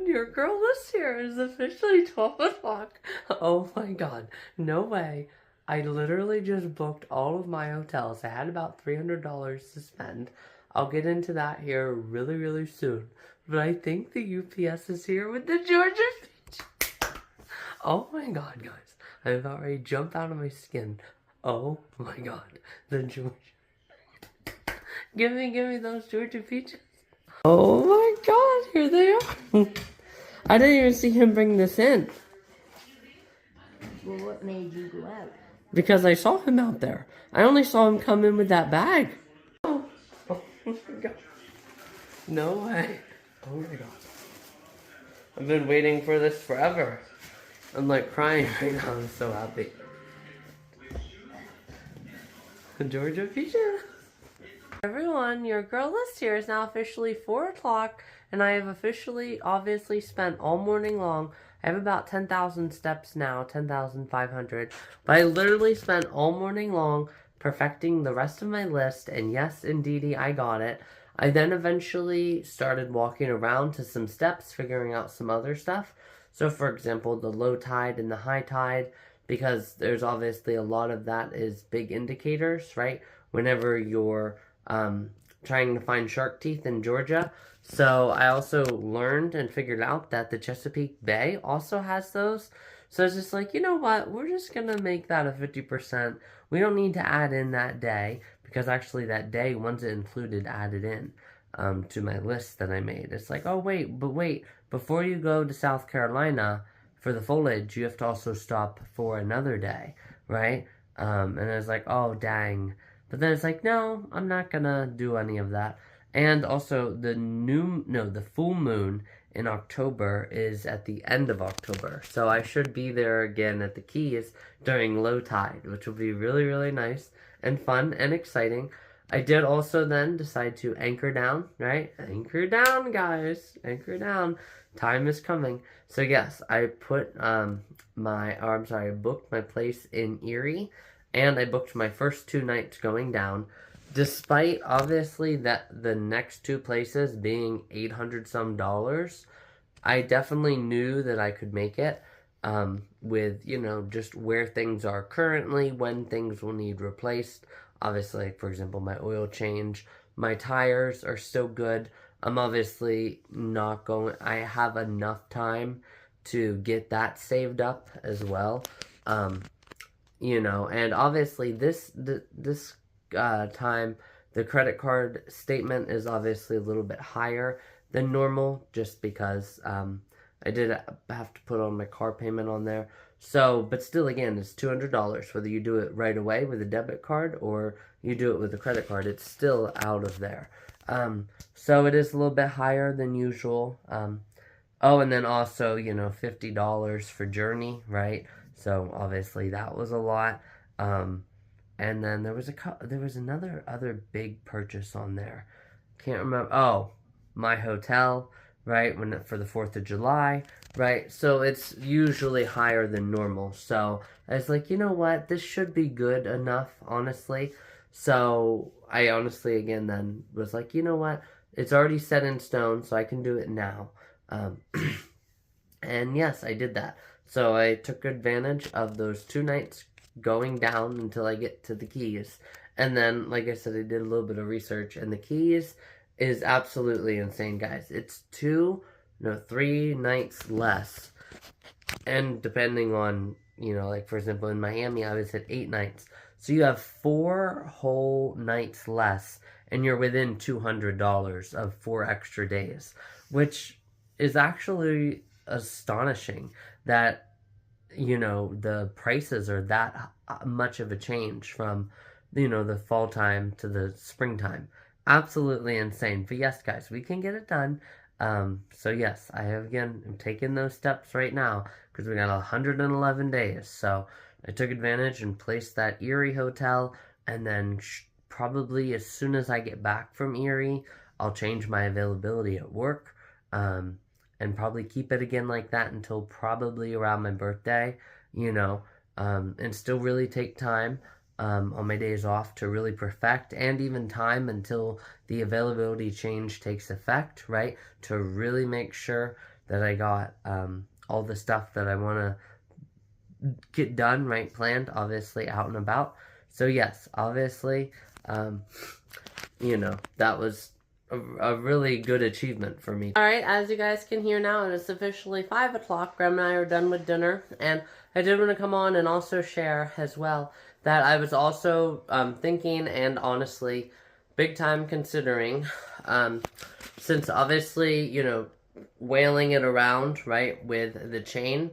your girl this year is officially 12 o'clock. Oh my god, no way. I literally just booked all of my hotels. I had about $300 to spend. I'll get into that here really, really soon. But I think the UPS is here with the Georgia Peach. Oh my god, guys. I'm about ready to jump out of my skin. Oh my god, the Georgia. Give me those Georgia peaches. Oh my god, here they are. I didn't even see him bring this in. Well, what made you go out? Because I saw him out there. I only saw him come in with that bag. Oh my god. No way. Oh my god. I've been waiting for this forever. I'm like crying right now. I'm so happy. Georgia Peaches. Everyone, your girl list here is now officially 4 o'clock, and I have officially, obviously, spent all morning long. I have about 10,000 steps now, 10,500, but I literally spent all morning long perfecting the rest of my list, and yes, indeedy, I got it. I then eventually started walking around to some steps, figuring out some other stuff. So, for example, the low tide and the high tide, because there's obviously a lot of that is big indicators, right? Whenever you're trying to find shark teeth in Georgia. So I also learned and figured out that the Chesapeake Bay also has those. So it's just like, you know what, we're just going to make that a 50%. We don't need to add in that day, because actually that day, once it included, added in to my list that I made. It's like, oh wait, before you go to South Carolina for the foliage, you have to also stop for another day, right? And I was like, oh dang. But then it's like, no, I'm not gonna do any of that. And also, the full moon in October is at the end of October. So I should be there again at the Keys during low tide, which will be really, really nice and fun and exciting. I did also then decide to anchor down, right? Anchor down, guys. Anchor down. Time is coming. So yes, I put I booked my place in Erie. And I booked my first 2 nights going down, despite obviously that the next 2 places being $800 some. I definitely knew that I could make it with, you know, just where things are currently, when things will need replaced. Obviously, for example, my oil change, my tires are still good. I'm obviously not going, I have enough time to get that saved up as well. You know, and obviously this time, the credit card statement is obviously a little bit higher than normal, just because I did have to put on my car payment on there. So, but still, again, it's $200, whether you do it right away with a debit card or you do it with a credit card. It's still out of there. So it is a little bit higher than usual. Oh, and then also, you know, $50 for Journey, right? So obviously that was a lot. And then there was another other big purchase on there. Can't remember. Oh, my hotel, right? For the 4th of July, right? So it's usually higher than normal. So I was like, you know what? This should be good enough, honestly. So I honestly, again, then was like, you know what? It's already set in stone, so I can do it now. And yes, I did that. So I took advantage of those 2 nights going down until I get to the Keys. And then, like I said, I did a little bit of research, and the Keys is absolutely insane, guys. It's 3 nights less. And depending on, you know, like for example, in Miami, I was at 8 nights. So you have 4 whole nights less, and you're within $200 of 4 extra days, which is actually astonishing that, you know, the prices are that much of a change from, you know, the fall time to the springtime. Absolutely insane. But yes, guys, we can get it done. So yes, I'm taking those steps right now because we got 111 days. So I took advantage and placed that Erie hotel, and then probably as soon as I get back from Erie, I'll change my availability at work. And probably keep it again like that until probably around my birthday, you know, and still really take time on my days off to really perfect, and even time until the availability change takes effect, right, to really make sure that I got all the stuff that I want to get done, right, planned, obviously, out and about. So yes, obviously, you know, that was a really good achievement for me. Alright, as you guys can hear now, it is officially 5 o'clock. Graham and I are done with dinner, and I did want to come on and also share as well that I was also thinking, and honestly, big time considering, since obviously, you know, wailing it around, right, with the chain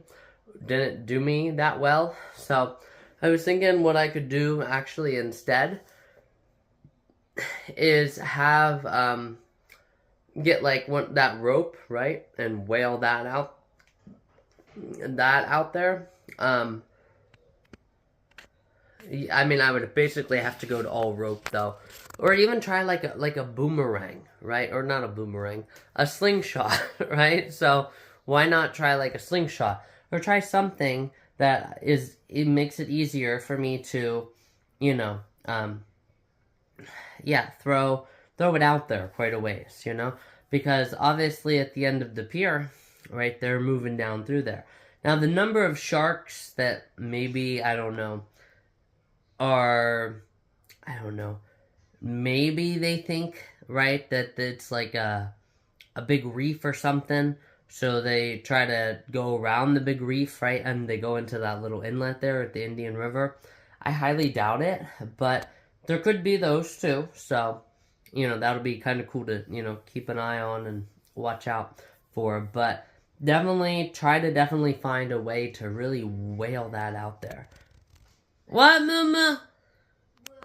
didn't do me that well. So I was thinking what I could do actually instead is have get like that rope, right, and wail that out there. I mean, I would basically have to go to all rope though, or even try like a boomerang, right? Or not a boomerang, a slingshot, right? So why not try like a slingshot, or try something that it makes it easier for me to, you know, yeah, throw it out there quite a ways, you know, because obviously at the end of the pier, right, they're moving down through there. Now the number of sharks that maybe, I don't know, maybe they think, right, that it's like a big reef or something, so they try to go around the big reef, right, and they go into that little inlet there at the Indian River. I highly doubt it, but there could be those too, so, you know, that'll be kind of cool to, you know, keep an eye on and watch out for, but definitely find a way to really wail that out there. What, Mama?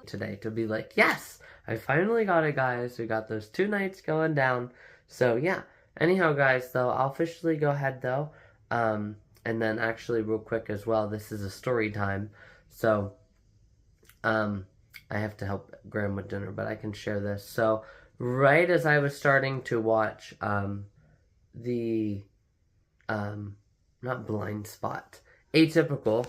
Today, to be like, yes, I finally got it, guys. We got those 2 nights going down. So, yeah. Anyhow, guys, though, I'll officially go ahead, though. And then, actually, real quick as well, this is a story time. So, I have to help Graham with dinner, but I can share this. So, right as I was starting to watch not Blind Spot, Atypical,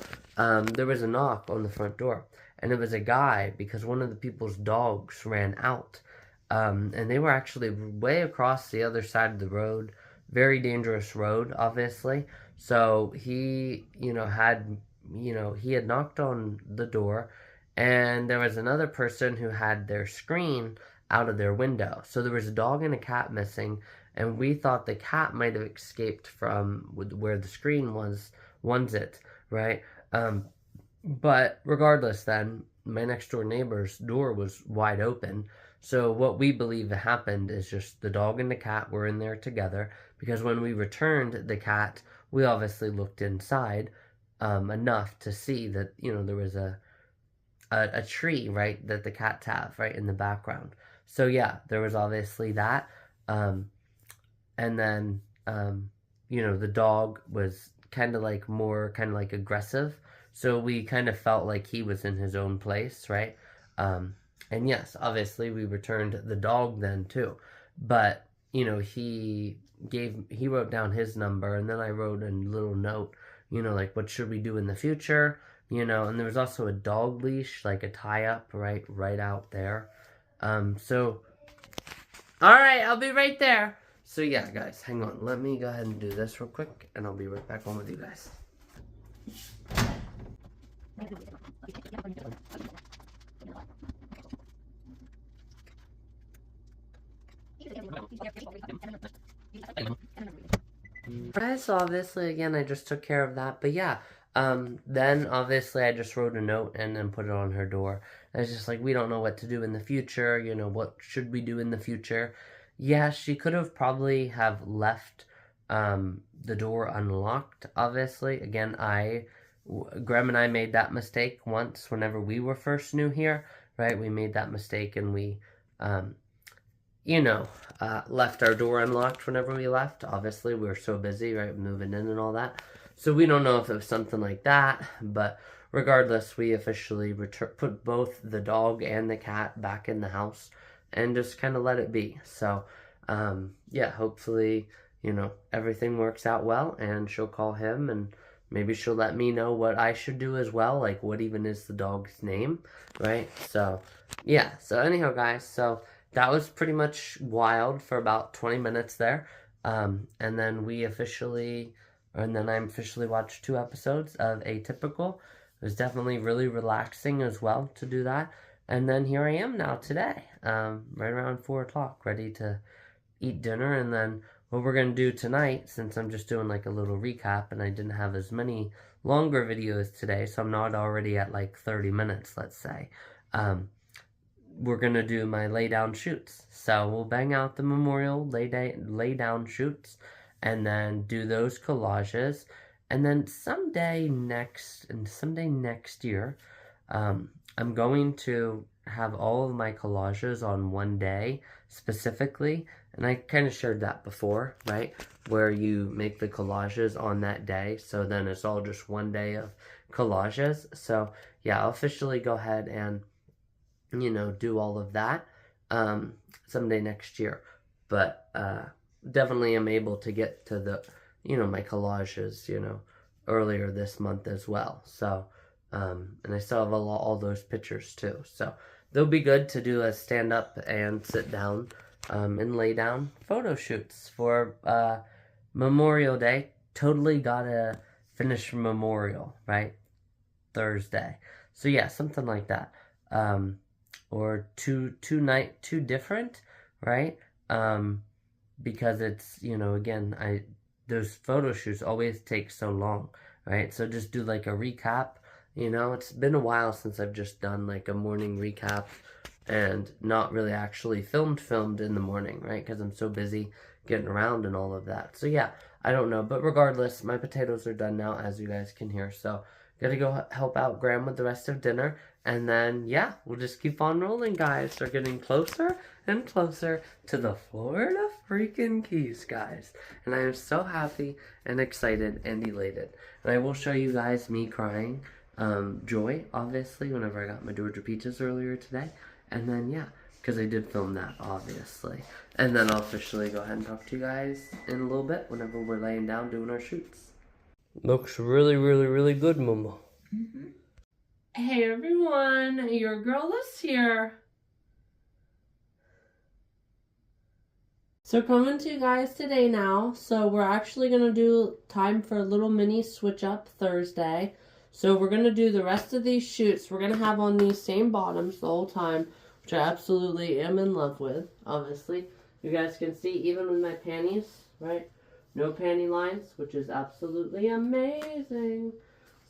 there was a knock on the front door. And it was a guy, because one of the people's dogs ran out. And they were actually way across the other side of the road. Very dangerous road, obviously. So he, had knocked on the door. And there was another person who had their screen out of their window. So there was a dog and a cat missing. And we thought the cat might have escaped from where the screen was, right? But regardless then, my next door neighbor's door was wide open. So what we believe happened is just the dog and the cat were in there together, because when we returned the cat, we obviously looked inside enough to see that, there was a tree, right, that the cats have, right, in the background. So yeah, there was obviously that. And then, the dog was kind of like aggressive. So we kind of felt like he was in his own place, right? And yes, obviously we returned the dog then too. But, he wrote down his number, and then I wrote a little note, like, what should we do in the future? And there was also a dog leash, like a tie-up, right out there. So, alright, I'll be right there. So yeah, guys, hang on. Let me go ahead and do this real quick, and I'll be right back on with you guys. Guys, so obviously, again, I just took care of that, but yeah, then obviously I just wrote a note and then put it on her door. And it's just like, we don't know what to do in the future, what should we do in the future? Yeah, she could have probably have left the door unlocked, obviously. Again, Graham and I made that mistake once whenever we were first new here, right? We made that mistake, and we, left our door unlocked whenever we left. Obviously, we were so busy, right, moving in and all that. So we don't know if it was something like that, but regardless, we officially put both the dog and the cat back in the house and just kind of let it be. So, yeah, hopefully, everything works out well, and she'll call him, and maybe she'll let me know what I should do as well, like what even is the dog's name, right? So, yeah. So anyhow, guys, so that was pretty much wild for about 20 minutes there. And then I officially watched 2 episodes of Atypical. It was definitely really relaxing as well to do that. And then here I am now today, right around 4 o'clock, ready to eat dinner. And then what we're going to do tonight, since I'm just doing like a little recap and I didn't have as many longer videos today, so I'm not already at like 30 minutes, let's say, we're going to do my lay down shoots. So we'll bang out the memorial lay down shoots and then do those collages. And then someday next year, I'm going to have all of my collages on one day specifically. And I kind of shared that before, right? Where you make the collages on that day. So then it's all just one day of collages. So yeah, I'll officially go ahead and, do all of that someday next year. But definitely am able to get to the, my collages, earlier this month as well. So, and I still have all those pictures too. So they'll be good to do a stand up and sit down and lay down photo shoots for Memorial Day. Totally gotta finish Memorial, right? Thursday. So yeah, something like that. Or two different, right? Because it's, again, those photo shoots always take so long, right? So just do like a recap. It's been a while since I've just done like a morning recap and not really actually filmed in the morning, right? Because I'm so busy getting around and all of that. So yeah, I don't know. But regardless, my potatoes are done now, as you guys can hear. So gotta go help out Graham with the rest of dinner. And then, yeah, we'll just keep on rolling, guys. We're getting closer and closer to the Florida freaking Keys, guys. And I am so happy and excited and elated. And I will show you guys me crying joy, obviously, whenever I got my Georgia Peaches earlier today. And then, yeah, because I did film that, obviously. And then I'll officially go ahead and talk to you guys in a little bit whenever we're laying down doing our shoots. Looks really, really, really good, Mama. Mm-hmm. Hey everyone, your girl is here. So coming to you guys today now. So we're actually going to do time for a little mini switch up Thursday. So we're going to do the rest of these shoots. We're going to have on these same bottoms the whole time, which I absolutely am in love with, obviously. You guys can see even with my panties, right? No panty lines, which is absolutely amazing.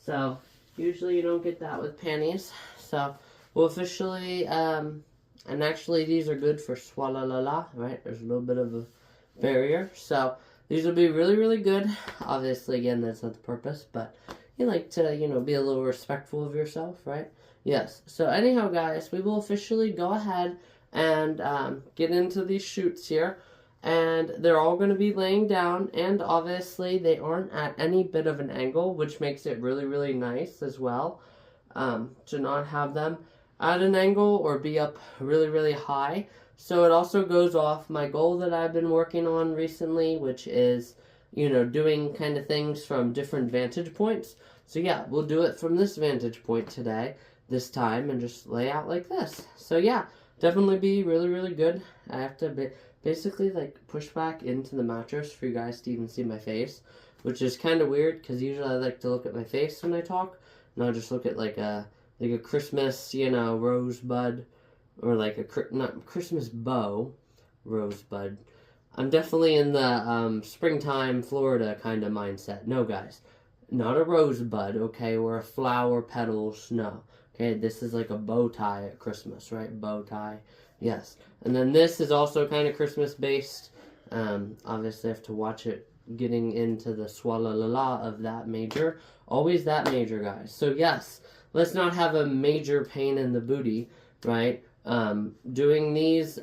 So usually you don't get that with panties. So we'll officially, and actually these are good for swalla-la-la, right? There's a little bit of a barrier. So these will be really, really good. Obviously, again, that's not the purpose, but you like to, be a little respectful of yourself, right? Yes. So anyhow, guys, we will officially go ahead and get into these shoots here. And they're all going to be laying down, and obviously they aren't at any bit of an angle, which makes it really, really nice as well, to not have them at an angle or be up really, really high. So it also goes off my goal that I've been working on recently, which is, doing kind of things from different vantage points. So yeah, we'll do it from this vantage point today, this time, and just lay out like this. So yeah, definitely be really, really good. I have to basically like push back into the mattress for you guys to even see my face, which is kind of weird because usually I like to look at my face when I talk, and I'll just look at like a Christmas, rosebud, or like a not Christmas bow rosebud. I'm definitely in the springtime Florida kind of mindset. No, guys, not a rosebud, okay, or a flower petals. No, okay, this is like a bow tie at Christmas, right? Bow tie. Yes. And then this is also kind of Christmas based. Obviously I have to watch it getting into the swalla-la-la of that major. Always that major, guys. So yes, let's not have a major pain in the booty, right? Doing these,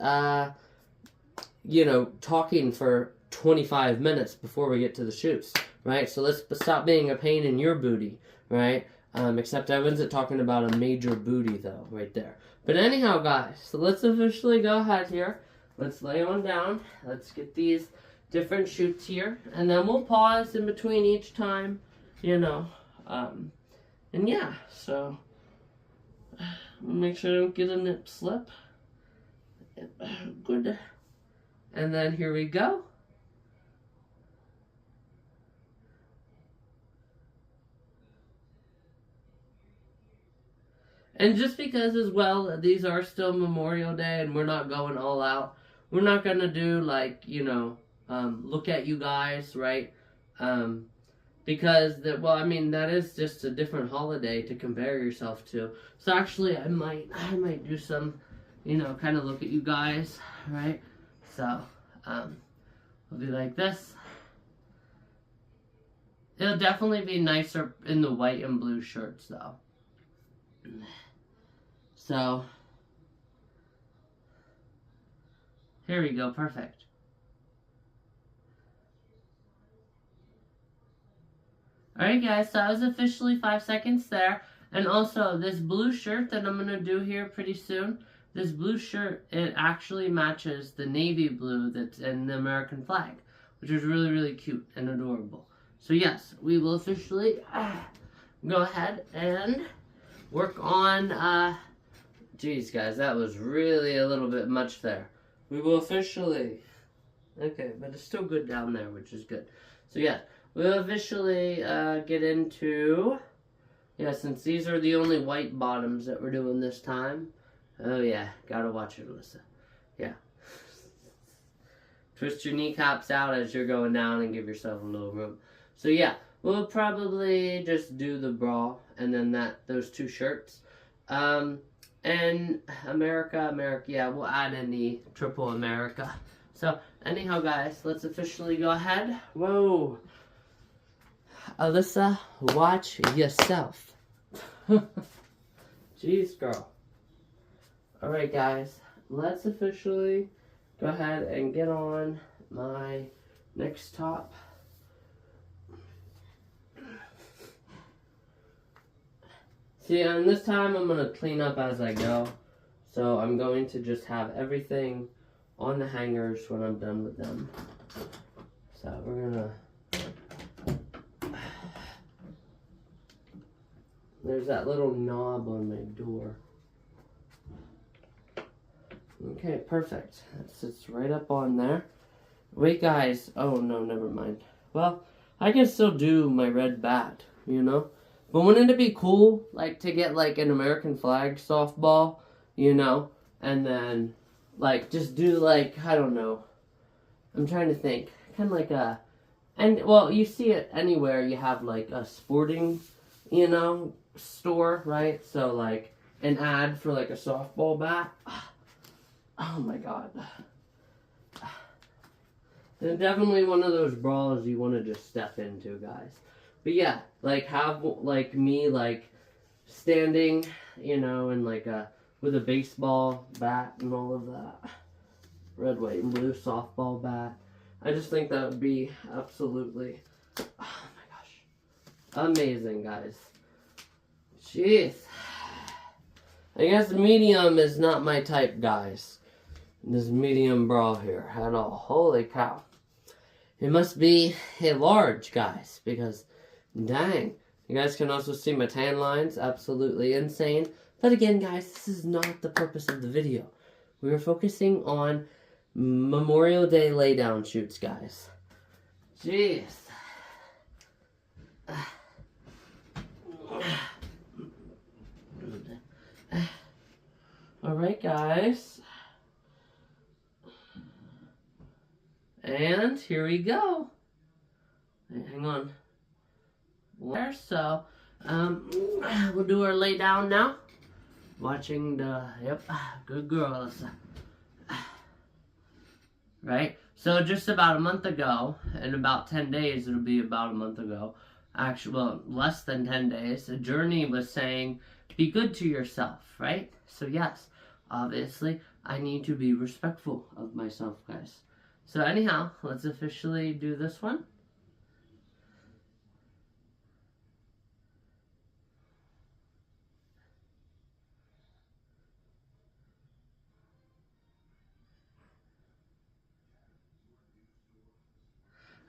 talking for 25 minutes before we get to the shoots, right? So let's stop being a pain in your booty, right? Except I wasn't talking about a major booty, though, right there. But anyhow, guys, so let's officially go ahead here. Let's lay on down. Let's get these different shoots here. And then we'll pause in between each time, and yeah, so make sure I don't get a nip slip. Good. And then here we go. And just because as well, these are still Memorial Day and we're not going all out, we're not going to do like, look at you guys, right? Because, that is just a different holiday to compare yourself to. So actually, I might do some, kind of look at you guys, right? So, we'll be like this. It'll definitely be nicer in the white and blue shirts, though. So, here we go, perfect. Alright guys, so that was officially 5 seconds there. And also, this blue shirt that I'm going to do here pretty soon, this blue shirt, it actually matches the navy blue that's in the American flag, which is really, really cute and adorable. So yes, we will officially go ahead and work on, geez guys, that was really a little bit much there. We will officially, okay, but it's still good down there, which is good. So yeah, we'll officially get into, since these are the only white bottoms that we're doing this time. Oh yeah, gotta watch it, Alyssa. Yeah. Twist your kneecaps out as you're going down and give yourself a little room. So yeah, we'll probably just do the bra and then those two shirts. And America, yeah, we'll add in the triple America. So anyhow guys, let's officially go ahead. Whoa. Alyssa, watch yourself. Jeez, girl. Alright guys, let's officially go ahead and get on my next top. See, and this time I'm going to clean up as I go. So I'm going to just have everything on the hangers when I'm done with them. So we're going to... There's that little knob on my door. Okay, perfect. That sits right up on there. Wait, guys. Oh, no, never mind. Well, I can still do my red bat, But wouldn't it be cool, like, to get, like, an American flag softball, And then, like, just do, like, I don't know. I'm trying to think. Kind of like a... And, well, you see it anywhere. You have, like, a sporting, store, right? So, like, an ad for, like, a softball bat. Oh my god. They're definitely one of those brawls you want to just step into, guys. But yeah, like have like me like standing, in like with a baseball bat and all of that. Red, white, and blue softball bat. I just think that would be absolutely, oh my gosh, amazing, guys. Jeez. I guess medium is not my type, guys. This medium bra here at all. Holy cow. It must be a large, guys, because dang. You guys can also see my tan lines. Absolutely insane. But again, guys, this is not the purpose of the video. We are focusing on Memorial Day laydown shoots, guys. Jeez. Alright, guys. And here we go. Hang on. There, so we'll do our lay down now. Watching the, yep, good girl, Alyssa. Right? So just about a month ago, in about 10 days, it'll be about a month ago. Actually, well, less than 10 days, a journey was saying, be good to yourself, right? So yes, obviously, I need to be respectful of myself, guys. So anyhow, let's officially do this one.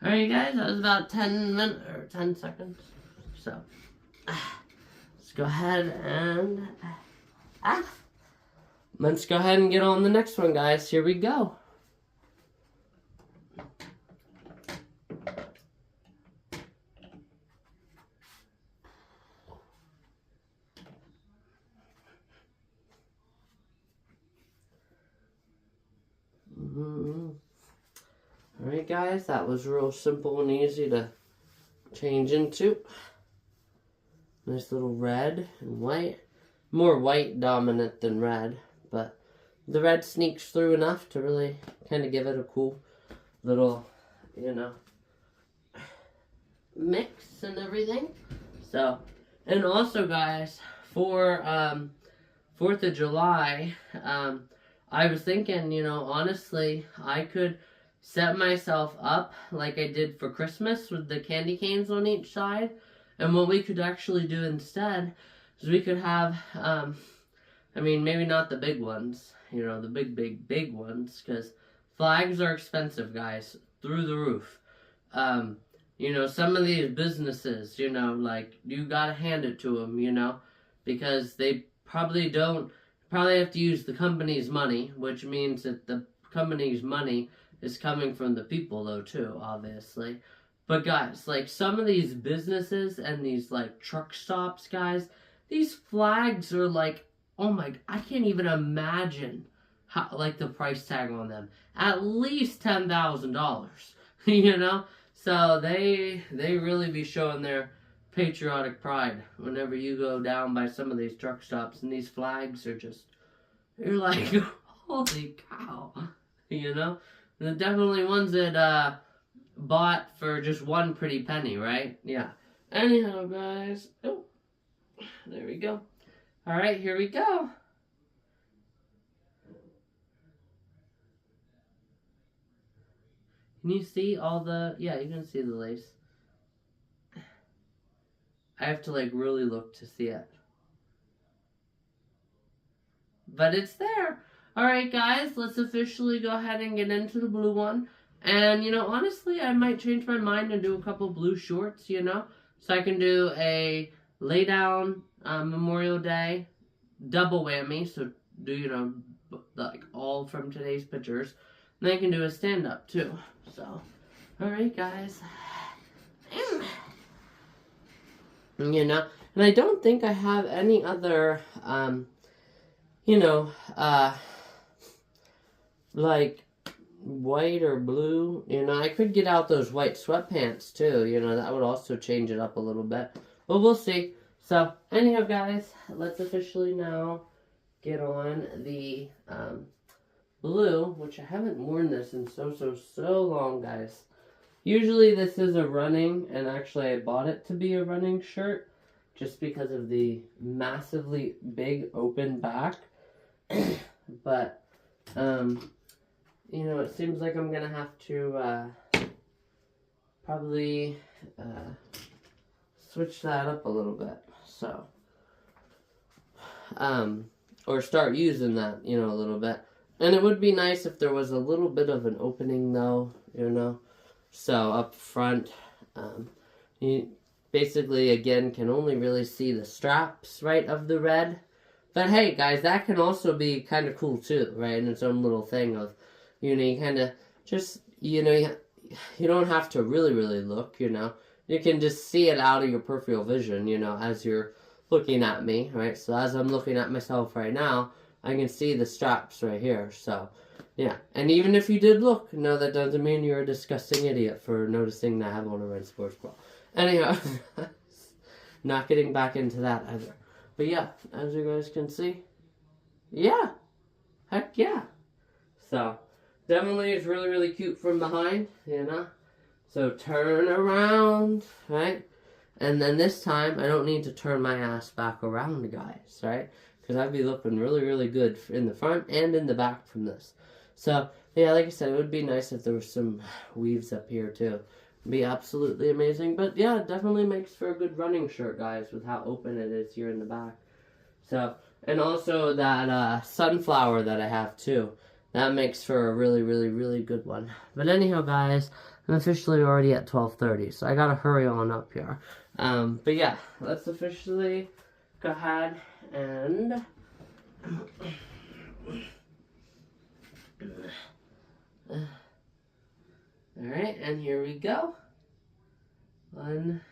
Alright guys, that was about 10 minutes, or 10 seconds. So, let's go ahead and, let's go ahead and get on the next one, guys. Here we go. Alright guys, that was real simple and easy to change into. Nice little red and white. More white dominant than red, but the red sneaks through enough to really kind of give it a cool little, you know, mix and everything. So, and also guys, for 4th of July, I was thinking, you know, honestly, I could set myself up like I did for Christmas with the candy canes on each side. And what we could actually do instead is we could have, I mean, maybe not the big ones, you know, the big ones, because flags are expensive, guys, through the roof. You know, some of these businesses, you know, like, you gotta hand it to them, you know, because they probably have to use the company's money, which means that the company's money is coming from the people, though, too, obviously. But, guys, like, some of these businesses and these, like, truck stops, guys, these flags are, like, oh my, I can't even imagine how, like, the price tag on them. At least $10,000, you know? So they really be showing their patriotic pride whenever you go down by some of these truck stops, and these flags are just, you're like, holy cow, you know? And they're definitely ones that bought for just one pretty penny, right? Yeah. Anyhow, guys, oh, there we go. All right, here we go. Can you see all the, yeah, you can see the lace. I have to, like, really look to see it. But it's there. Alright, guys, let's officially go ahead and get into the blue one. And, you know, honestly, I might change my mind and do a couple blue shorts, you know? So I can do a lay down Memorial Day double whammy. So do, you know, like all from today's pictures. And then I can do a stand up, too. So, alright, guys. You know, and I don't think I have any other, you know, like white or blue. You know, I could get out those white sweatpants too. You know, that would also change it up a little bit. But we'll see. So, anyhow, guys, let's officially now get on the blue, which I haven't worn this in so long, guys. Usually this is a running, and actually I bought it to be a running shirt just because of the massively big open back. But, you know, it seems like I'm going to have to probably switch that up a little bit. So, or start using that, you know, a little bit. And it would be nice if there was a little bit of an opening, though, you know. So up front, you basically, again, can only really see the straps, right, of the red. But hey, guys, that can also be kind of cool, too, right, in its own little thing of, you know, you kind of just, you know, you don't have to really look, you know. You can just see it out of your peripheral vision, you know, as you're looking at me, right. So as I'm looking at myself right now, I can see the straps right here, so... yeah, and even if you did look, no, that doesn't mean you're a disgusting idiot for noticing that I have on a red sports bra. Anyhow, not getting back into that either. But yeah, as you guys can see, yeah, heck yeah. So, definitely it's really cute from behind, you know. So turn around, right? And then this time, I don't need to turn my ass back around, guys, right? Because I'd be looking really good in the front and in the back from this. So, yeah, like I said, it would be nice if there was some weaves up here, too. It'd be absolutely amazing. But, yeah, it definitely makes for a good running shirt, guys, with how open it is here in the back. So, and also that sunflower that I have, too. That makes for a really good one. But anyhow, guys, I'm officially already at 12:30, so I gotta hurry on up here. But, yeah, let's officially go ahead and... Alright, and here we go. One.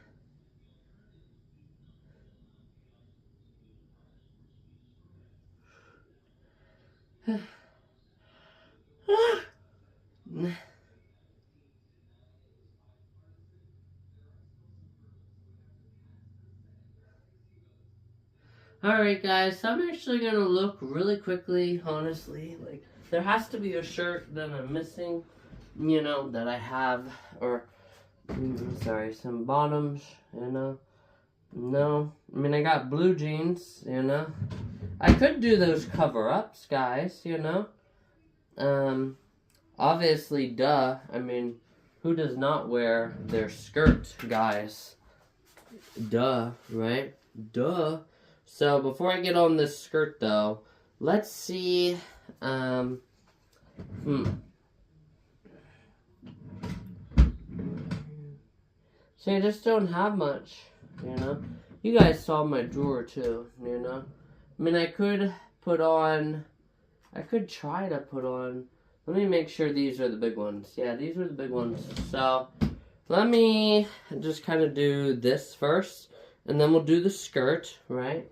Alright guys, so I'm actually gonna look really quickly, honestly, like, there has to be a shirt that I'm missing, you know, that I have, or, sorry, some bottoms, you know, no, I mean, I got blue jeans, you know, I could do those cover-ups, guys, you know, obviously, duh, I mean, who does not wear their skirt, guys, duh, right, duh. So before I get on this skirt though, let's see, See, I just don't have much, you know. You guys saw my drawer too, you know. I mean, I could try to put on, let me make sure these are the big ones. Yeah, these are the big ones. So, let me just kind of do this first, and then we'll do the skirt, right?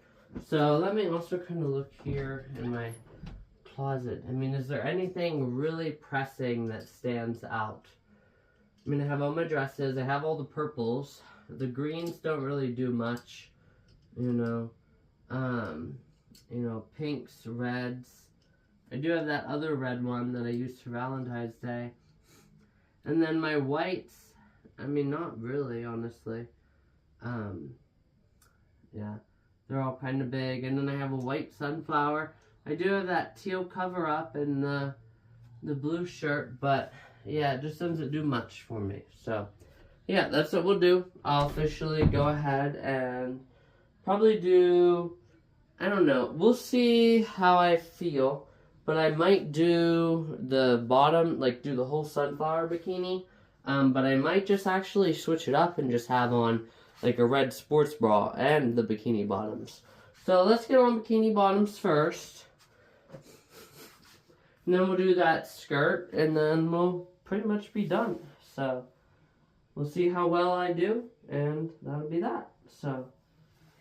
So let me also kind of look here in my closet. I mean, is there anything really pressing that stands out? I mean, I have all my dresses. I have all the purples. The greens don't really do much, you know. Pinks, reds. I do have that other red one that I used for Valentine's Day. And then my whites, I mean, not really, honestly. Yeah. They're all kind of big. And then I have a white sunflower. I do have that teal cover up and the blue shirt. But, yeah, it just doesn't do much for me. So, yeah, that's what we'll do. I'll officially go ahead and probably do, I don't know. We'll see how I feel. But I might do the bottom, like do the whole sunflower bikini. But I might just actually switch it up and just have on like a red sports bra and the bikini bottoms. So let's get on bikini bottoms first. And then we'll do that skirt and then we'll pretty much be done. So we'll see how well I do and that'll be that. So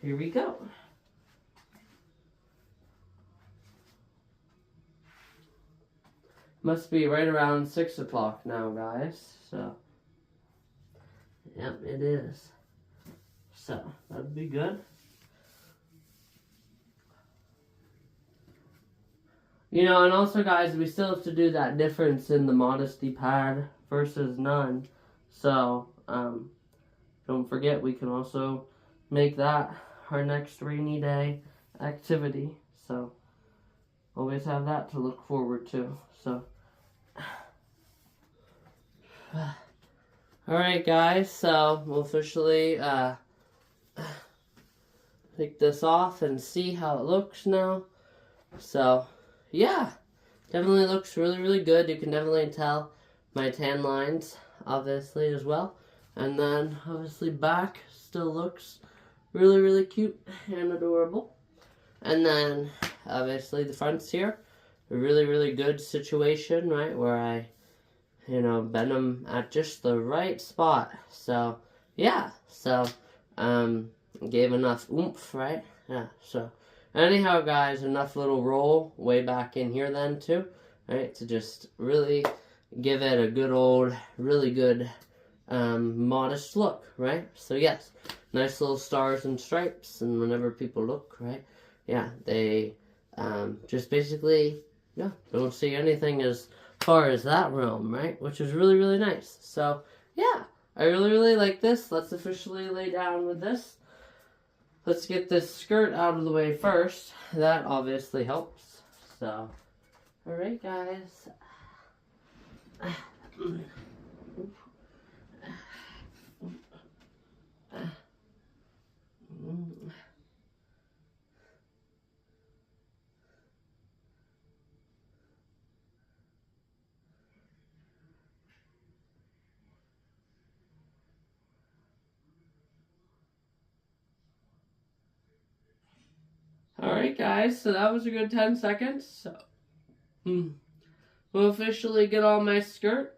here we go. Must be right around 6 o'clock now, guys. So, yep, it is. So, that'd be good. You know, and also, guys, we still have to do that difference in the modesty pad versus none. So, don't forget, we can also make that our next rainy day activity. So, always have that to look forward to. So, alright guys, so we'll officially take this off and see how it looks now. So, yeah, definitely looks really, really good. You can definitely tell my tan lines, obviously, as well. And then, obviously, back still looks really, really cute and adorable. And then, obviously, the front's here. A really, really good situation, right, where I, you know, bend them at just the right spot. So, yeah, so, gave enough oomph, right? Yeah, so, anyhow, guys, enough little roll way back in here then, too, right, to just really give it a good old, really good, modest look, right? So, yes, nice little stars and stripes, and whenever people look, right, yeah, they, just basically, yeah, don't see anything as far as that realm, right? Which is really, really nice. So, yeah, I really, really like this. Let's officially lay down with this. Let's get this skirt out of the way first. That obviously helps. So, alright, guys. Alright guys, so that was a good 10 seconds. So, we'll officially get on my skirt.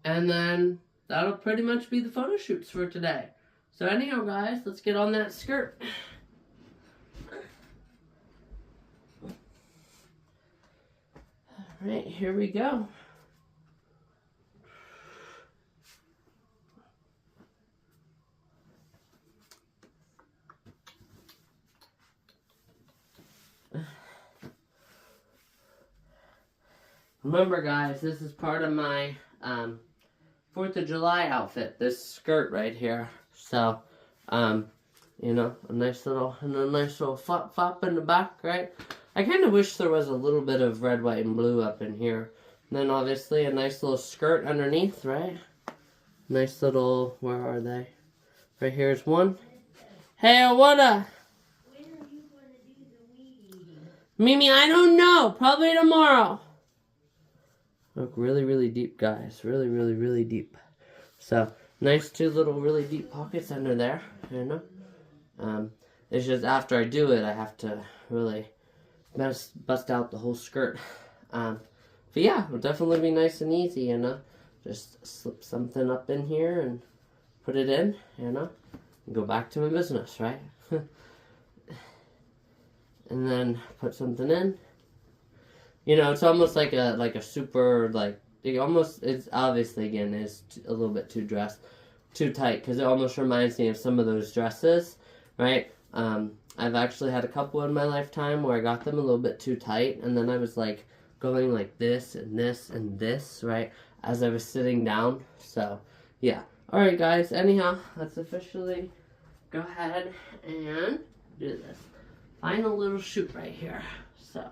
And then that'll pretty much be the photo shoots for today. So anyhow guys, let's get on that skirt. Alright, here we go. Remember guys, this is part of my 4th of July outfit, this skirt right here. So, you know, a nice little flop flop in the back, right? I kind of wish there was a little bit of red, white, and blue up in here. And then obviously a nice little skirt underneath, right? Nice little, where are they? Right here's one. Hey, what a... When are you going to do the weed eating? Mimi, I don't know. Probably tomorrow. Look, really, really deep, guys. Really, really, really deep. So, nice 2 little really deep pockets under there, you know? It's just after I do it, I have to really bust out the whole skirt. But yeah, it'll definitely be nice and easy, you know? Just slip something up in here and put it in, you know? And go back to my business, right? And then put something in. You know, it's almost like a super, like, it's obviously, again, is a little bit too tight, because it almost reminds me of some of those dresses, right? I've actually had a couple in my lifetime where I got them a little bit too tight, and then I was, like, going like this, and this, and this, right, as I was sitting down. So, yeah. Alright, guys, anyhow, let's officially go ahead and do this. Final little shoot right here, so...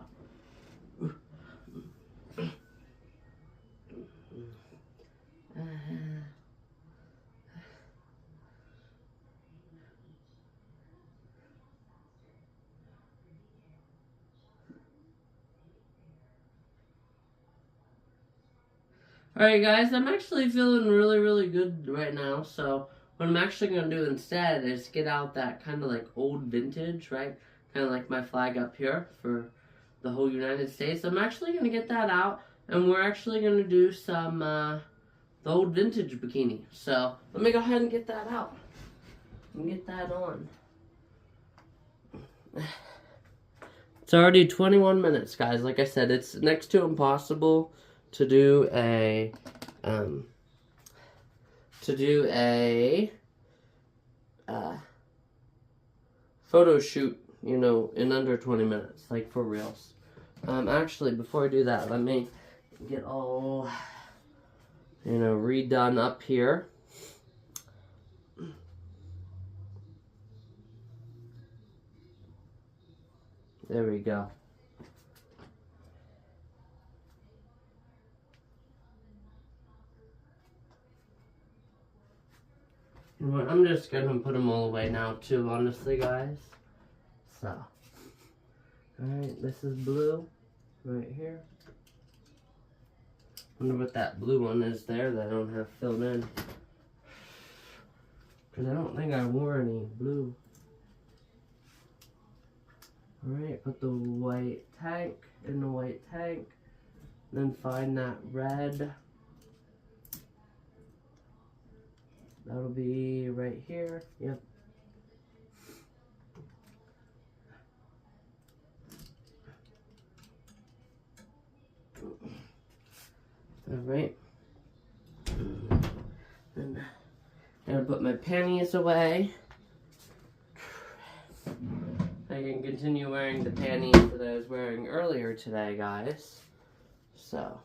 Alright guys, I'm actually feeling really, really good right now, so what I'm actually going to do instead is get out that kind of like old vintage, right? Kind of like my flag up here for the whole United States. I'm actually going to get that out, and we're actually going to do some, the old vintage bikini. So, let me go ahead and get that out. And get that on. It's already 21 minutes, guys. Like I said, it's next to impossible to do a photo shoot, you know, in under 20 minutes, like for reals. Actually, before I do that, let me get all, you know, redone up here. There we go. You know what, I'm just gonna put them all away now too, honestly, guys. So, alright, this is blue right here. Wonder what that blue one is there that I don't have filled in. Because I don't think I wore any blue. Alright, put the white tank in the white tank. Then find that red. That'll be right here. Yep. Alright. And I'm gonna put my panties away. I can continue wearing the panties that I was wearing earlier today, guys. So,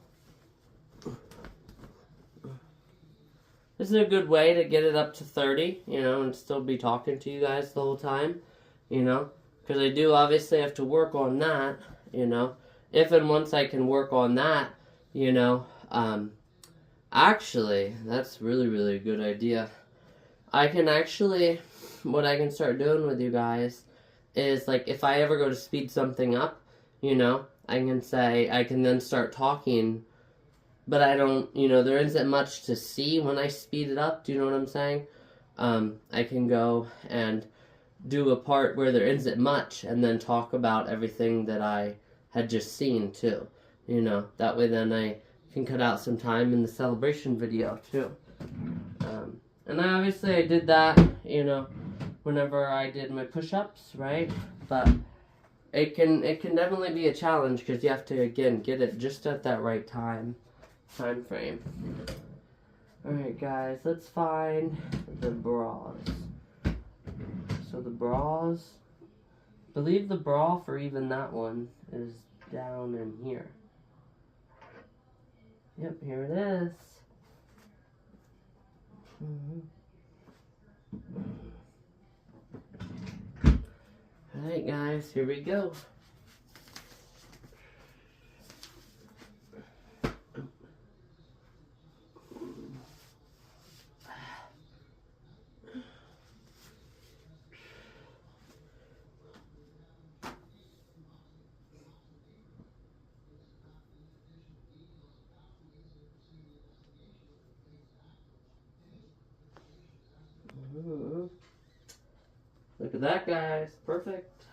this is a good way to get it up to 30, you know, and still be talking to you guys the whole time, you know, because I do obviously have to work on that, you know, if and once I can work on that, you know, actually, that's really, really a good idea. I can actually, what I can start doing with you guys is, like, if I ever go to speed something up, you know, I can then start talking, but I don't, you know, there isn't much to see when I speed it up, do you know what I'm saying? I can go and do a part where there isn't much, and then talk about everything that I had just seen, too, you know, that way then I can cut out some time in the celebration video, too. And obviously I did that, you know, whenever I did my push-ups, right? But it can definitely be a challenge because you have to, again, get it just at that right time frame. Alright guys, let's find the bras. So the bras, I believe the bra for even that one is down in here. Yep, here it is. Alright guys, here we go. Look at that, guys. Perfect.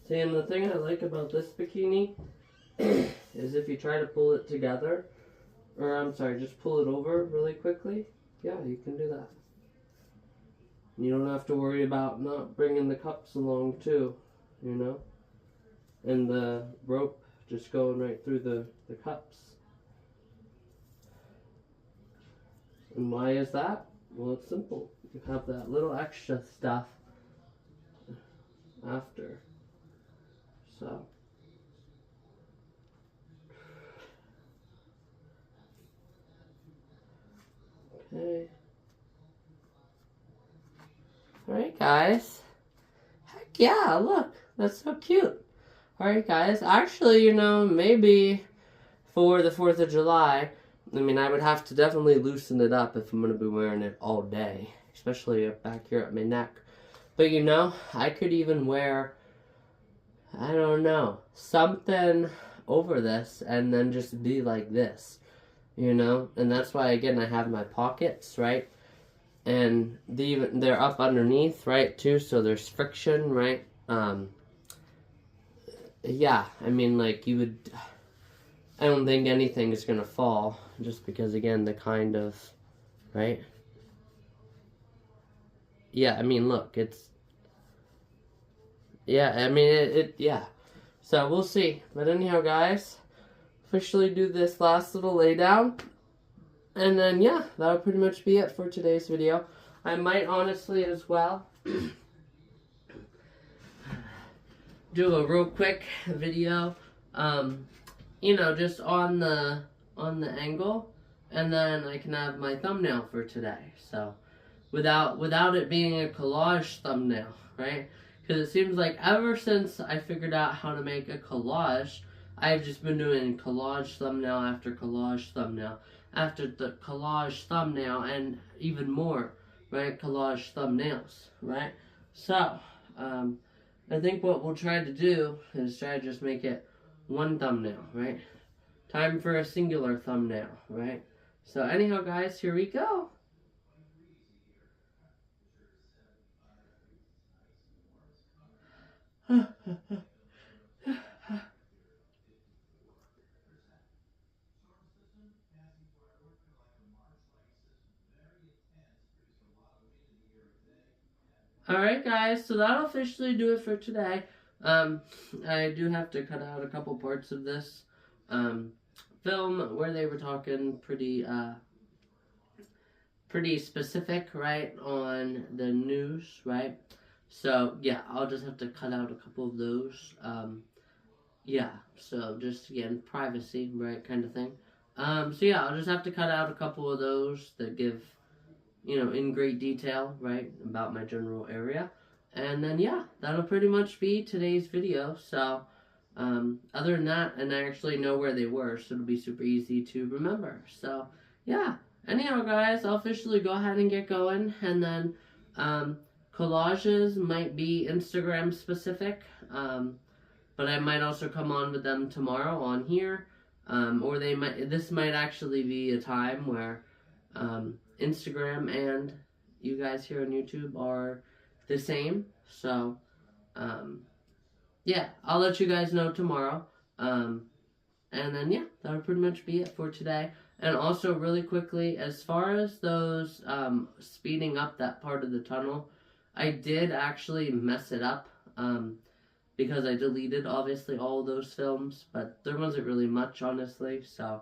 See, and the thing I like about this bikini is if you try to pull it together, or I'm sorry, just pull it over really quickly, yeah, you can do that. You don't have to worry about not bringing the cups along too, you know? And the rope just going right through the cups. And why is that? Well, it's simple. You have that little extra stuff after. So. Okay. Alright guys. Heck yeah, look. That's so cute. Alright guys. Actually, you know, maybe for the 4th of July, I mean, I would have to definitely loosen it up if I'm going to be wearing it all day. Especially back here at my neck. But you know, I could even wear, I don't know, something over this and then just be like this. You know? And that's why, again, I have my pockets, right? And they're up underneath, right, too, so there's friction, right? Yeah, I mean, like, you would, I don't think anything is gonna fall, just because, again, the kind of, right? Yeah, I mean, look, it's, yeah, I mean, yeah. So, we'll see. But anyhow, guys, officially do this last little lay down. And then, yeah, that'll pretty much be it for today's video. I might honestly as well do a real quick video, you know, just on the angle, and then I can have my thumbnail for today. So, without it being a collage thumbnail, right? Because it seems like ever since I figured out how to make a collage, I've just been doing collage thumbnail after collage thumbnail after the collage thumbnail, and even more, right? Collage thumbnails, right? So, I think what we'll try to do is try to just make it one thumbnail, right? Time for a singular thumbnail, right? So anyhow, guys, here we go. Alright guys, so that'll officially do it for today. I do have to cut out a couple parts of this film where they were talking pretty specific, right, on the news, right? So yeah, I'll just have to cut out a couple of those. Yeah, so just again, privacy, right, kind of thing. So yeah, I'll just have to cut out a couple of those that give, you know, in great detail, right, about my general area. And then, yeah, that'll pretty much be today's video. So, other than that, and I actually know where they were, so it'll be super easy to remember. So, yeah. Anyhow, guys, I'll officially go ahead and get going. And then, collages might be Instagram specific. But I might also come on with them tomorrow on here. Or this might actually be a time where, Instagram and you guys here on YouTube are the same. So, yeah, I'll let you guys know tomorrow. And then, yeah, that would pretty much be it for today. And also, really quickly, as far as those speeding up that part of the tunnel, I did actually mess it up because I deleted, obviously, all of those films. But there wasn't really much, honestly. So,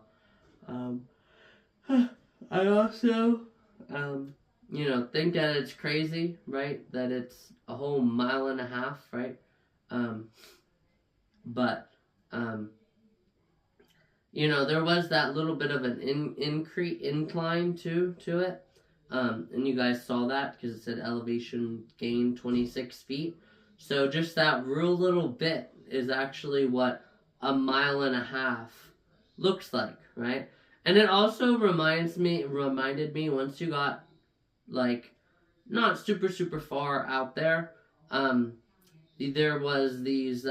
I also, think that it's crazy, right? That it's a whole mile and a half, right? But, there was that little bit of an incline to it. And you guys saw that because it said elevation gain 26 feet. So just that real little bit is actually what a mile and a half looks like, right? And it also reminded me once you got like not super far out there, there were these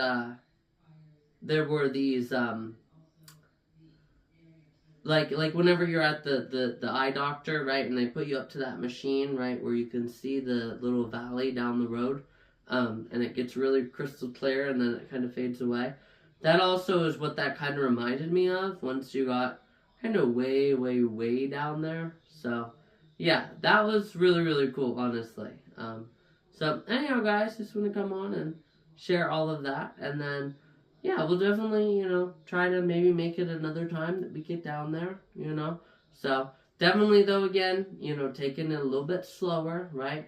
like whenever you're at the eye doctor, right, and they put you up to that machine, right, where you can see the little valley down the road, and it gets really crystal clear and then it kind of fades away. That also is what that kind of reminded me of once you got kind of way down there. So yeah, that was really cool, honestly. So anyhow, guys, just want to come on and share all of that, and then yeah, we'll definitely, try to maybe make it another time that we get down there, So, definitely, though, again, taking it a little bit slower, right?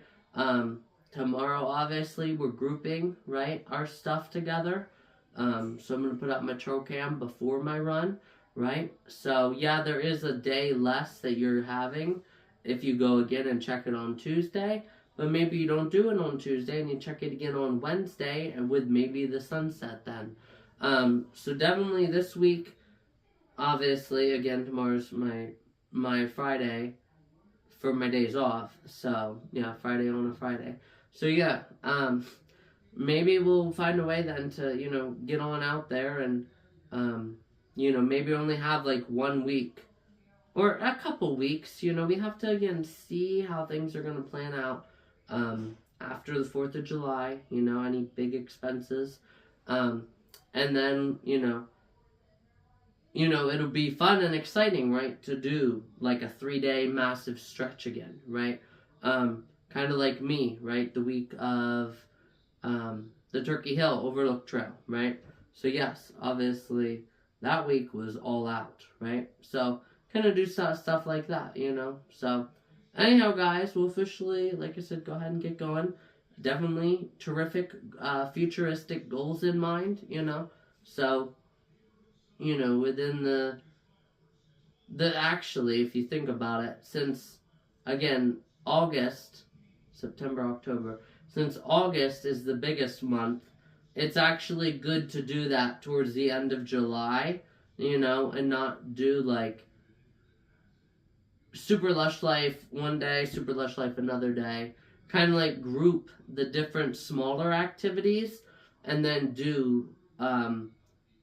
Tomorrow, obviously, we're grouping, right, our stuff together. So, I'm going to put up my trail cam before my run, right? So, yeah, there is a day less that you're having if you go again and check it on Tuesday. But maybe you don't do it on Tuesday and you check it again on Wednesday and with maybe the sunset then. So definitely this week, obviously, again, tomorrow's my Friday for my days off. So, yeah, Friday on a Friday. So, yeah, maybe we'll find a way then to, get on out there and, maybe only have like 1 week or a couple weeks. We have to, again, see how things are going to plan out, after the 4th of July, any big expenses. And then, it'll be fun and exciting, right, to do like a 3-day massive stretch again, right? Kind of like me, right, the week of the Turkey Hill Overlook Trail, right? So yes, obviously that week was all out, right? So kind of do stuff like that, So anyhow, guys, we'll officially, like I said, go ahead and get going. Definitely terrific futuristic goals in mind, So, within the actually, if you think about it, since, again, September, October, since August is the biggest month, it's actually good to do that towards the end of July, and not do like Super Lush Life one day, Super Lush Life another day. Kind of like group the different smaller activities and then do,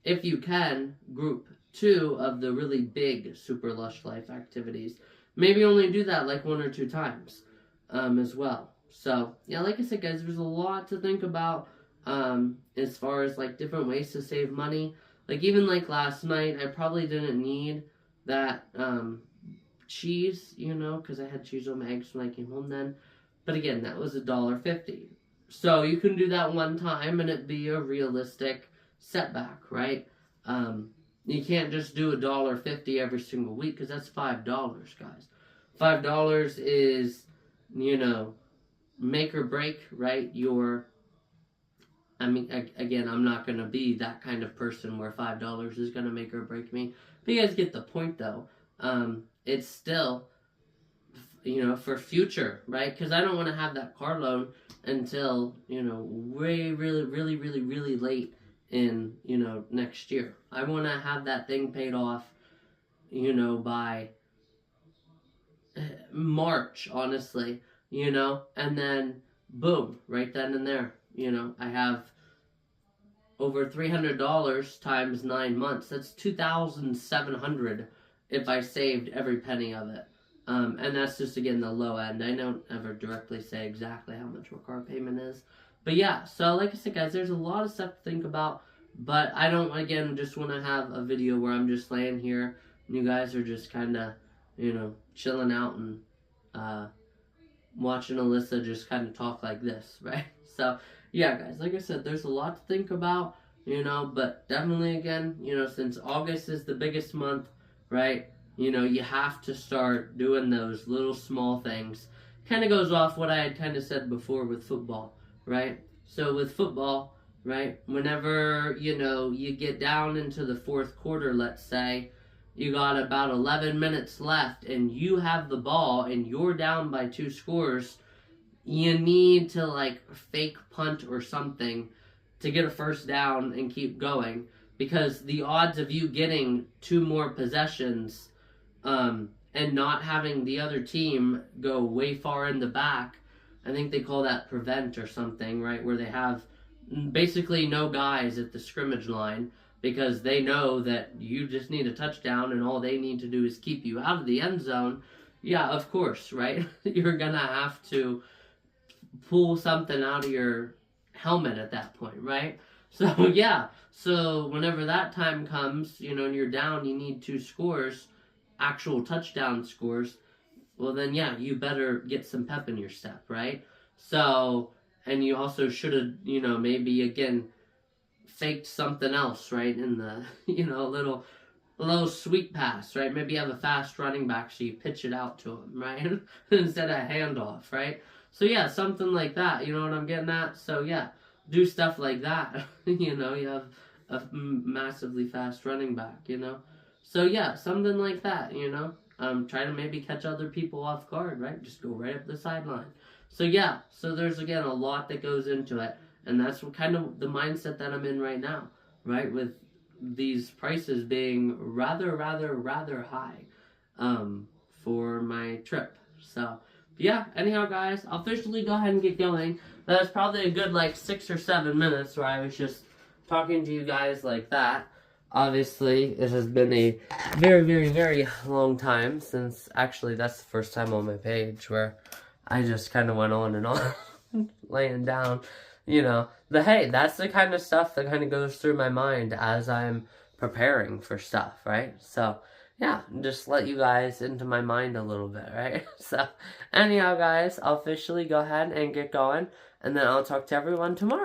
if you can, group 2 of the really big Super Lush Life activities. Maybe only do that like 1 or 2 times as well. So, yeah, like I said, guys, there's a lot to think about as far as like different ways to save money. Like even like last night, I probably didn't need that cheese, because I had cheese on my eggs when I came home then. But again, that was $1.50. So you can do that one time and it be a realistic setback, right? You can't just do $1.50 every single week because that's $5, guys. $5 is, make or break, right? Again, I'm not going to be that kind of person where $5 is going to make or break me. But you guys get the point, though. It's still, for future, right? Because I don't want to have that car loan until, really late in, next year. I want to have that thing paid off, by March, honestly, and then boom, right then and there, I have over $300 times 9 months. That's $2,700 if I saved every penny of it. And that's just, again, the low end. I don't ever directly say exactly how much my car payment is. But yeah, so like I said, guys, there's a lot of stuff to think about. But I don't, again, just want to have a video where I'm just laying here and you guys are just kind of, chilling out and watching Alyssa just kind of talk like this, right? So, yeah, guys, like I said, there's a lot to think about, but definitely, again, since August is the biggest month, right, you have to start doing those little small things. Kind of goes off what I had kind of said before with football, right? So with football, right, whenever, you get down into the fourth quarter, let's say, you got about 11 minutes left and you have the ball and you're down by 2 scores, you need to, like, fake punt or something to get a first down and keep going, because the odds of you getting 2 more possessions and not having the other team go way far in the back, I think they call that prevent or something, right, where they have basically no guys at the scrimmage line, because they know that you just need a touchdown and all they need to do is keep you out of the end zone. Yeah, of course, right? You're going to have to pull something out of your helmet at that point, right? So, yeah. So, whenever that time comes, and you're down, you need 2 scores, actual touchdown scores, well then, yeah, you better get some pep in your step, right? So, and you also should have, maybe, again, faked something else, right, in the, a little sweet pass, right? Maybe you have a fast running back, so you pitch it out to him, right? Instead of handoff, right? So, yeah, something like that, you know what I'm getting at? So, yeah, do stuff like that. You have a massively fast running back, So, yeah, something like that, try to maybe catch other people off guard, right? Just go right up the sideline. So, yeah, so there's, again, a lot that goes into it. And that's what kind of the mindset that I'm in right now, right? With these prices being rather high for my trip. So, yeah, anyhow, guys, I'll officially go ahead and get going. That's probably a good, 6 or 7 minutes where I was just talking to you guys like that. Obviously, it has been a very long time since, actually, that's the first time on my page where I just kind of went on and on, laying down. Hey, that's the kind of stuff that kind of goes through my mind as I'm preparing for stuff, right? So, yeah, just let you guys into my mind a little bit, right? So, anyhow, guys, I'll officially go ahead and get going, and then I'll talk to everyone tomorrow.